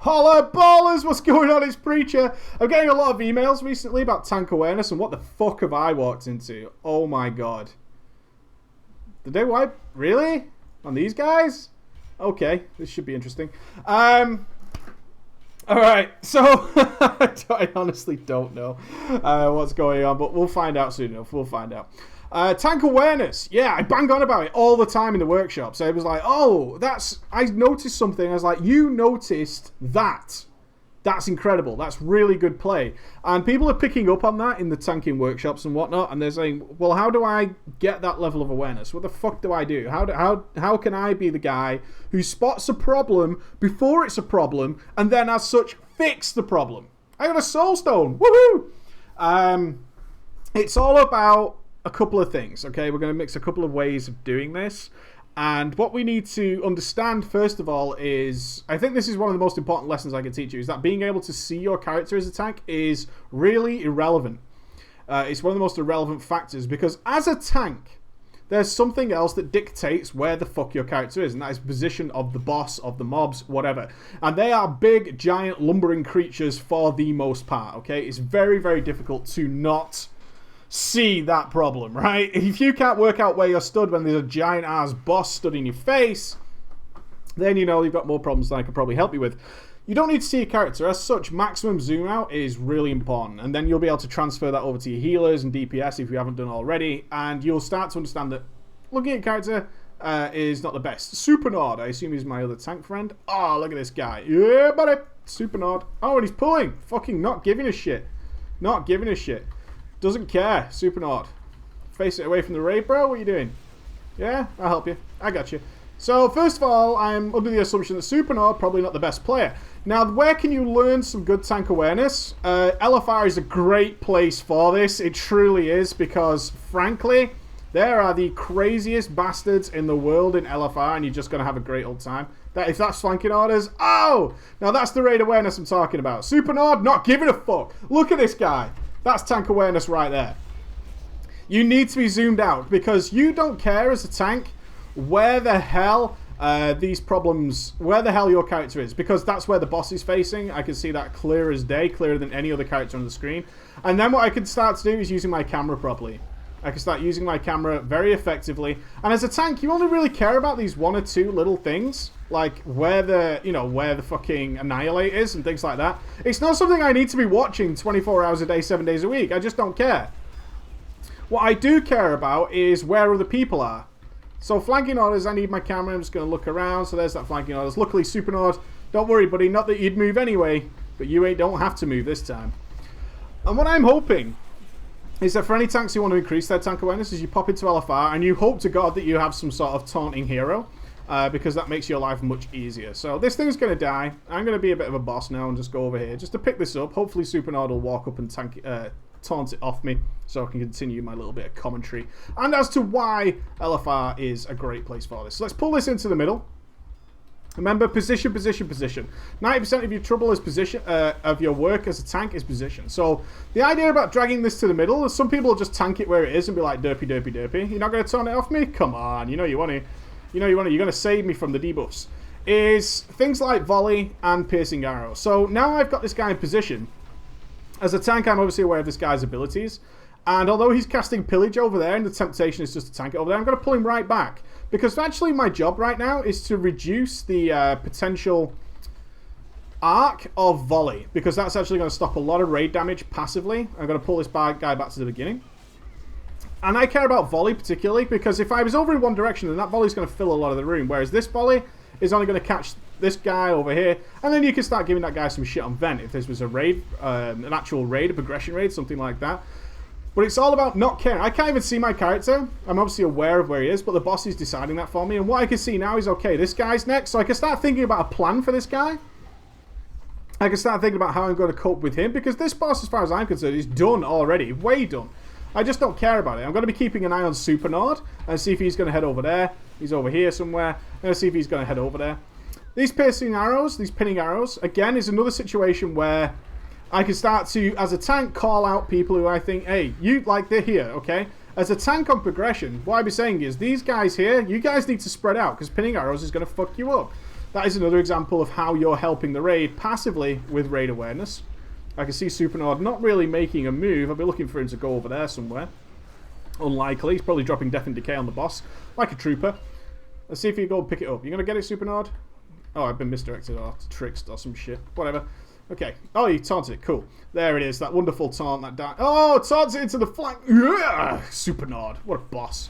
Holla ballers, what's going on? It's Preacher. I'm getting a lot of emails recently about tank awareness and what the fuck have I walked into? Oh my god. Did they wipe? Really? On these guys? Okay, this should be interesting. Alright, so I honestly don't know what's going on, but we'll find out soon enough. We'll find out. Tank awareness. Yeah, I bang on about it all the time in the workshop. So it was like, oh, I noticed something. I was like, you noticed that. That's incredible. That's really good play. And people are picking up on that in the tanking workshops and whatnot. And they're saying, well, how do I get that level of awareness? What the fuck do I do? How can I be the guy who spots a problem before it's a problem and then as such fix the problem? I got a soul stone. Woohoo! It's all about a couple of things, okay? We're going to mix a couple of ways of doing this. And what we need to understand, first of all, is... I think this is one of the most important lessons I can teach you, is that being able to see your character as a tank is really irrelevant. It's one of the most irrelevant factors, because as a tank, there's something else that dictates where the fuck your character is, and that is the position of the boss, of the mobs, whatever. And they are big, giant, lumbering creatures for the most part, okay? It's very, very difficult to not see that problem, right? If you can't work out where you're stood when there's a giant ass boss stood in your face, then you know you've got more problems than I could probably help you with. You don't need to see a character. As such, maximum zoom out is really important, and then you'll be able to transfer that over to your healers and DPS if you haven't done already, and you'll start to understand that looking at a character is not the best. Supernord, I assume he's my other tank friend. Oh, look at this guy. Yeah, buddy. Supernord. Oh, and he's pulling. Fucking not giving a shit. Not giving a shit. Doesn't care. Supernord. Face it away from the raid, bro. What are you doing? Yeah, I'll help you. I got you. So, first of all, I'm under the assumption that Supernord probably not the best player. Now, where can you learn some good tank awareness? LFR is a great place for this. It truly is, because, frankly, there are the craziest bastards in the world in LFR, and you're just going to have a great old time. If that's flanking orders, oh! Now, that's the raid awareness I'm talking about. Supernord, not giving a fuck. Look at this guy. That's tank awareness right there. You need to be zoomed out because you don't care as a tank where the hell where the hell your character is, because that's where the boss is facing. I can see that clear as day, clearer than any other character on the screen. And then what I can start to do is using my camera properly. I can start using my camera very effectively. And as a tank, you only really care about these one or two little things, like where the fucking annihilate is and things like that. It's not something I need to be watching 24 hours a day, 7 days a week. I just don't care. What I do care about is where other people are. So flanking orders, I need my camera. I'm just going to look around. So there's that flanking orders. Luckily, Supernord, don't worry, buddy. Not that you'd move anyway, but you don't have to move this time. And what I'm hoping is that for any tanks who want to increase their tank awareness, is you pop into LFR and you hope to God that you have some sort of taunting hero, because that makes your life much easier. So this thing's going to die. I'm going to be a bit of a boss now and just go over here just to pick this up. Hopefully Supernord will walk up and taunt it off me so I can continue my little bit of commentary. And as to why LFR is a great place for this. So let's pull this into the middle. Remember, position, position, position. 90% of your trouble is position, of your work as a tank is position. So the idea about dragging this to the middle is some people will just tank it where it is and be like, derpy, derpy, derpy. You're not going to turn it off me? Come on, you know you want to. You know you want to. You're going to save me from the debuffs. Is things like volley and piercing arrow. So now I've got this guy in position. As a tank, I'm obviously aware of this guy's abilities. And although he's casting pillage over there and the temptation is just to tank it over there, I'm going to pull him right back. Because actually my job right now is to reduce the potential arc of volley. Because that's actually going to stop a lot of raid damage passively. I'm going to pull this guy back to the beginning. And I care about volley particularly because if I was over in one direction, then that volley's going to fill a lot of the room. Whereas this volley is only going to catch this guy over here. And then you can start giving that guy some shit on vent if this was a raid, an actual raid, a progression raid, something like that. But it's all about not caring. I can't even see my character. I'm obviously aware of where he is, but the boss is deciding that for me. And what I can see now is, okay, this guy's next. So I can start thinking about a plan for this guy. I can start thinking about how I'm going to cope with him. Because this boss, as far as I'm concerned, is done already. Way done. I just don't care about it. I'm going to be keeping an eye on Supernord and see if he's going to head over there. He's over here somewhere. I'm going to see if he's going to head over there. These piercing arrows, these pinning arrows, again, is another situation where I can start to, as a tank, call out people who I think, hey, you, like, they're here, okay? As a tank on progression, what I'd be saying is, these guys here, you guys need to spread out, because pinning arrows is going to fuck you up. that is another example of how you're helping the raid passively with raid awareness. I can see Supernord not really making a move. I'll be looking for him to go over there somewhere. Unlikely. He's probably dropping Death and Decay on the boss, like a trooper. Let's see if you go and pick it up. You gonna get it, Supernord? Oh, I've been misdirected or tricked or some shit. Whatever. Okay. Oh, he taunted it. Cool. There it is. That wonderful taunt. That oh, taunts it into the flank. Yeah! Supernord. What a boss.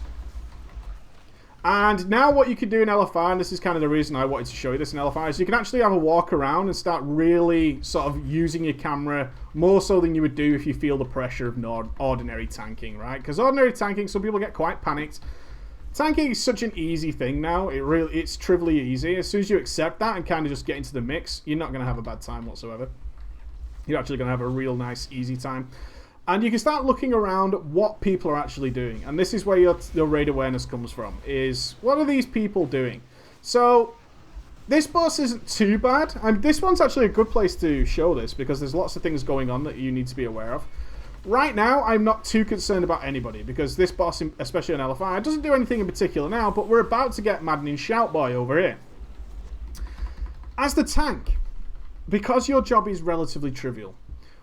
And now what you can do in LFR, and this is kind of the reason I wanted to show you this in LFR, is you can actually have a walk around and start really sort of using your camera more so than you would do if you feel the pressure of ordinary tanking, right? Because ordinary tanking, some people get quite panicked. Tanking is such an easy thing now. It's trivially easy. As soon as you accept that and kind of just get into the mix, you're not going to have a bad time whatsoever. You're actually going to have a real nice, easy time. And you can start looking around what people are actually doing. And this is where your raid awareness comes from, is what are these people doing? So, this boss isn't too bad. This one's actually a good place to show this, because there's lots of things going on that you need to be aware of. Right now, I'm not too concerned about anybody, because this boss, especially on LFI, doesn't do anything in particular now, but we're about to get Maddening Shout Boy over here. As the tank, because your job is relatively trivial,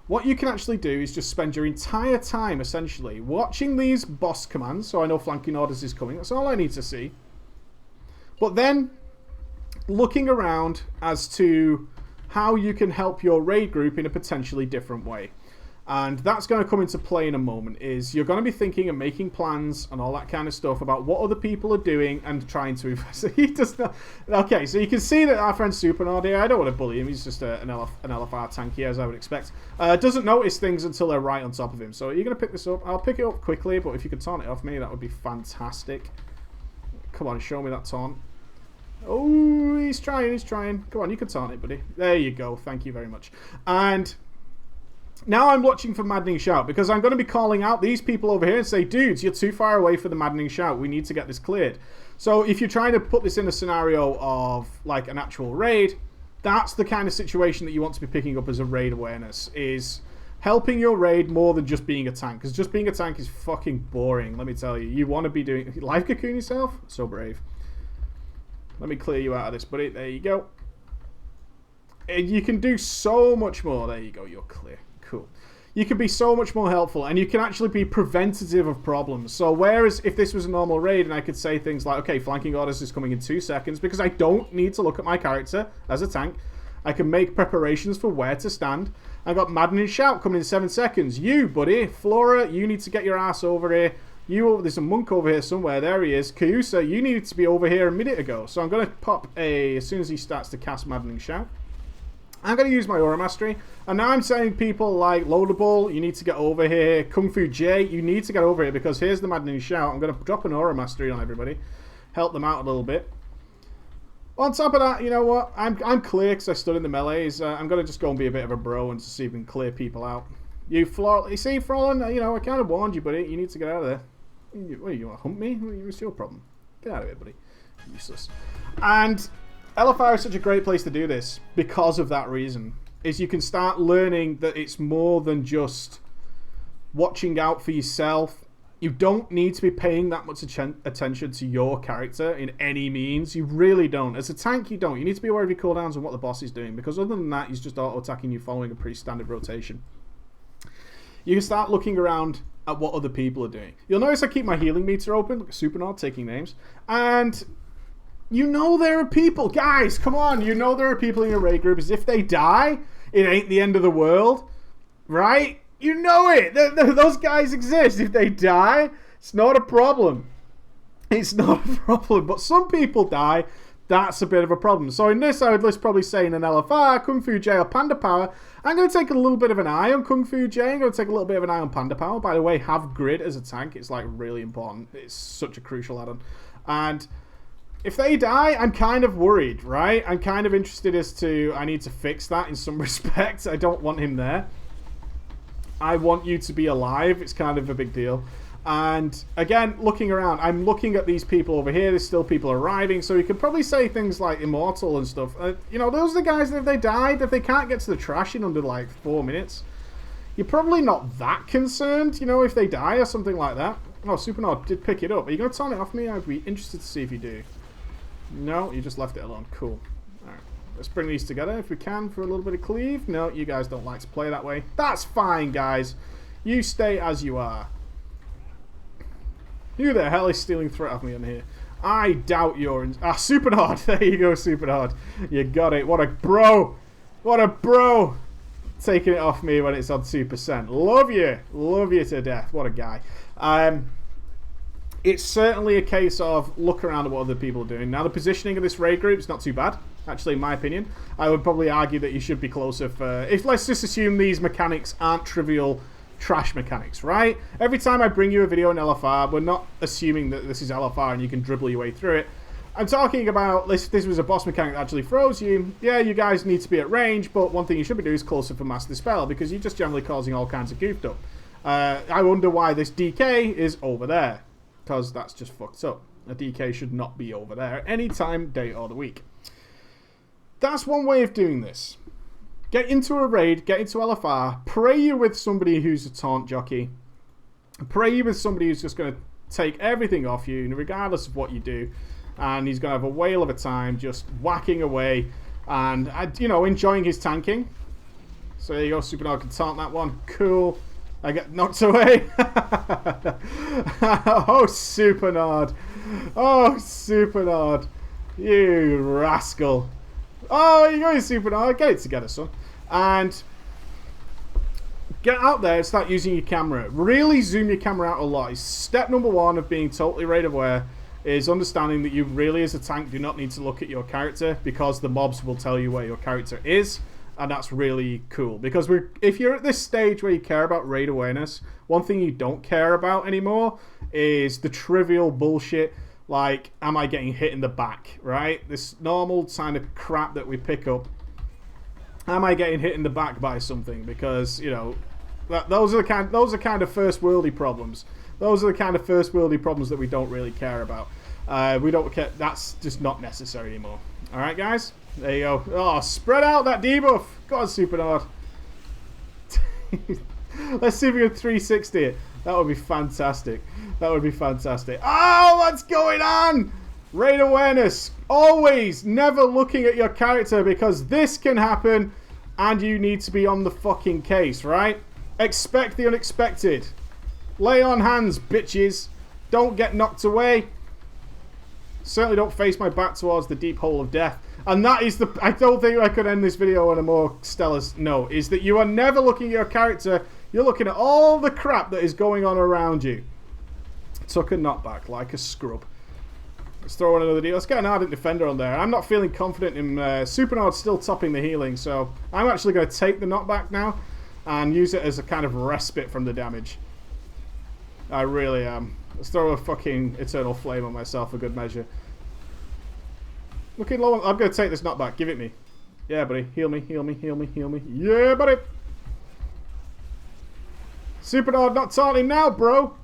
what you can actually do is just spend your entire time, essentially, watching these boss commands, so I know flanking orders is coming, that's all I need to see. But then, looking around as to how you can help your raid group in a potentially different way. And that's going to come into play in a moment, is you're going to be thinking and making plans and all that kind of stuff about what other people are doing and trying to... So he does not... Okay, so you can see that our friend Supernord here, I don't want to bully him, he's just an LFR tanky, as I would expect. Doesn't notice things until they're right on top of him. So you're going to pick this up. I'll pick it up quickly, but if you could taunt it off me, that would be fantastic. Come on, show me that taunt. Oh, he's trying, he's trying. Come on, you can taunt it, buddy. There you go, thank you very much. And... now I'm watching for Maddening Shout, because I'm going to be calling out these people over here and say, dudes, you're too far away for the Maddening Shout. We need to get this cleared. So if you're trying to put this in a scenario of like an actual raid, that's the kind of situation that you want to be picking up as a raid awareness, is helping your raid more than just being a tank. Because just being a tank is fucking boring, let me tell you. You want to be doing... Live cocoon yourself? So brave. Let me clear you out of this, buddy. There you go. And you can do so much more. There you go, you're clear. Cool. You can be so much more helpful, and you can actually be preventative of problems. So whereas if this was a normal raid and I could say things like, okay, flanking orders is coming in 2 seconds, because I don't need to look at my character as a tank, I can make preparations for where to stand. I've got Maddening Shout coming in 7 seconds. You, buddy, Flora, you need to get your ass over here. There's a monk over here somewhere. There he is. Kayusa, you needed to be over here a minute ago. So I'm going to pop as soon as he starts to cast Maddening Shout, I'm going to use my Aura Mastery, and now I'm saying people like Loadable, you need to get over here. Kung Fu J, you need to get over here, because here's the Maddening Shout. I'm going to drop an Aura Mastery on everybody, help them out a little bit. On top of that, you know what? I'm clear because I stood in the melees. I'm going to just go and be a bit of a bro and just even clear people out. You see, Frolin, you know, I kind of warned you, buddy. You need to get out of there. What, you want to hump me? What's your problem? Get out of here, buddy. Useless. And... LFR is such a great place to do this because of that reason. Is you can start learning that it's more than just watching out for yourself. You don't need to be paying that much attention to your character in any means. You really don't. As a tank, you don't. You need to be aware of your cooldowns and what the boss is doing, because other than that, he's just auto-attacking you following a pretty standard rotation. You can start looking around at what other people are doing. You'll notice I keep my healing meter open. Look at Supernord taking names. And... you know there are people, guys, come on, you know there are people in your raid group, as if they die, it ain't the end of the world, right? You know it, those guys exist. If they die, it's not a problem. It's not a problem, but some people die, that's a bit of a problem. So in this, I would probably say in an LFR, Kung Fu J or Panda Power, I'm going to take a little bit of an eye on Kung Fu J, I'm going to take a little bit of an eye on Panda Power. By the way, have grid as a tank, it's like really important, it's such a crucial add-on. And... if they die, I'm kind of worried, right? I'm kind of interested as to... I need to fix that in some respects. I don't want him there. I want you to be alive. It's kind of a big deal. And again, looking around, I'm looking at these people over here. There's still people arriving. So you could probably say things like Immortal and stuff. You know, those are the guys that if they died, if they can't get to the trash in under like 4 minutes, you're probably not that concerned, you know, if they die or something like that. Oh, Supernord did pick it up. Are you going to turn it off me? I'd be interested to see if you do. No, you just left it alone. Cool. Alright. Let's bring these together if we can for a little bit of cleave. No, you guys don't like to play that way. That's fine, guys. You stay as you are. Who the hell is stealing threat off me in here? I doubt you're in... Ah, Supernord. There you go, Supernord. You got it. What a bro. What a bro. Taking it off me when it's on 2%. Love you. Love you to death. What a guy. It's certainly a case of look around at what other people are doing. Now, the positioning of this raid group is not too bad, actually, in my opinion. I would probably argue that you should be closer for... let's just assume these mechanics aren't trivial trash mechanics, right? Every time I bring you a video in LFR, we're not assuming that this is LFR and you can dribble your way through it. I'm talking about this was a boss mechanic that actually throws you. Yeah, you guys need to be at range, but one thing you should be doing is closer for Master Dispel, because you're just generally causing all kinds of goofed up. I wonder why this DK is over there, because that's just fucked up. A DK should not be over there any time, day or the week. That's one way of doing this. Get into a raid, get into LFR, pray you with somebody who's a taunt jockey. Pray you with somebody who's just going to take everything off you, regardless of what you do. And he's going to have a whale of a time just whacking away and, you know, enjoying his tanking. So there you go, Supernord can taunt that one. Cool. I get knocked away. Oh, Supernord. Oh, Supernord. You rascal. Oh, you go, Supernord. Get it together, son. And get out there and start using your camera. Really zoom your camera out a lot. Step number one of being totally raid aware is understanding that you really, as a tank, do not need to look at your character, because the mobs will tell you where your character is. And that's really cool, because if you're at this stage where you care about raid awareness, one thing you don't care about anymore is the trivial bullshit like, am I getting hit in the back, right? This normal kind of crap that we pick up. Am I getting hit in the back by something? Because, you know, those are kind of first worldy problems. Those are the kind of first worldy problems that we don't really care about. We don't care. That's just not necessary anymore. All right, guys. There you go. Oh, spread out that debuff. Go on, Supernord. Let's see if we can 360 it. That would be fantastic. That would be fantastic. Oh, what's going on? Raid awareness. Always never looking at your character, because this can happen and you need to be on the fucking case, right? Expect the unexpected. Lay on hands, bitches. Don't get knocked away. Certainly don't face my back towards the deep hole of death. And that is the... I don't think I could end this video on a more stellar note. Is that you are never looking at your character. You're looking at all the crap that is going on around you. Took a knockback like a scrub. Let's throw in another deal. Let's get an Ardent Defender on there. I'm not feeling confident in... Supernord still topping the healing. So I'm actually going to take the knockback now and use it as a kind of respite from the damage. I really am. Let's throw a fucking Eternal Flame on myself for good measure. Looking low. I'm going to take this knockback. Give it me. Yeah, buddy. Heal me, heal me, heal me, heal me. Yeah, buddy. Supernord not taunting now, bro.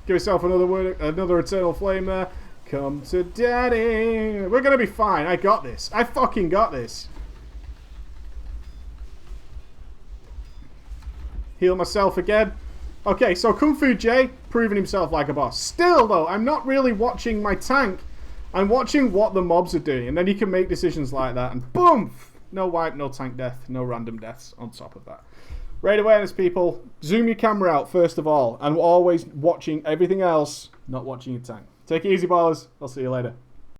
Give yourself another Eternal Flame there. Come to daddy. We're going to be fine. I got this. I fucking got this. Heal myself again. Okay, so Kung Fu Jay proving himself like a boss. Still, though, I'm not really watching my tank. I'm watching what the mobs are doing. And then you can make decisions like that. And boom! No wipe, no tank death, no random deaths on top of that. Raid awareness, people. Zoom your camera out, first of all. And always watching everything else, not watching your tank. Take it easy, ballers. I'll see you later.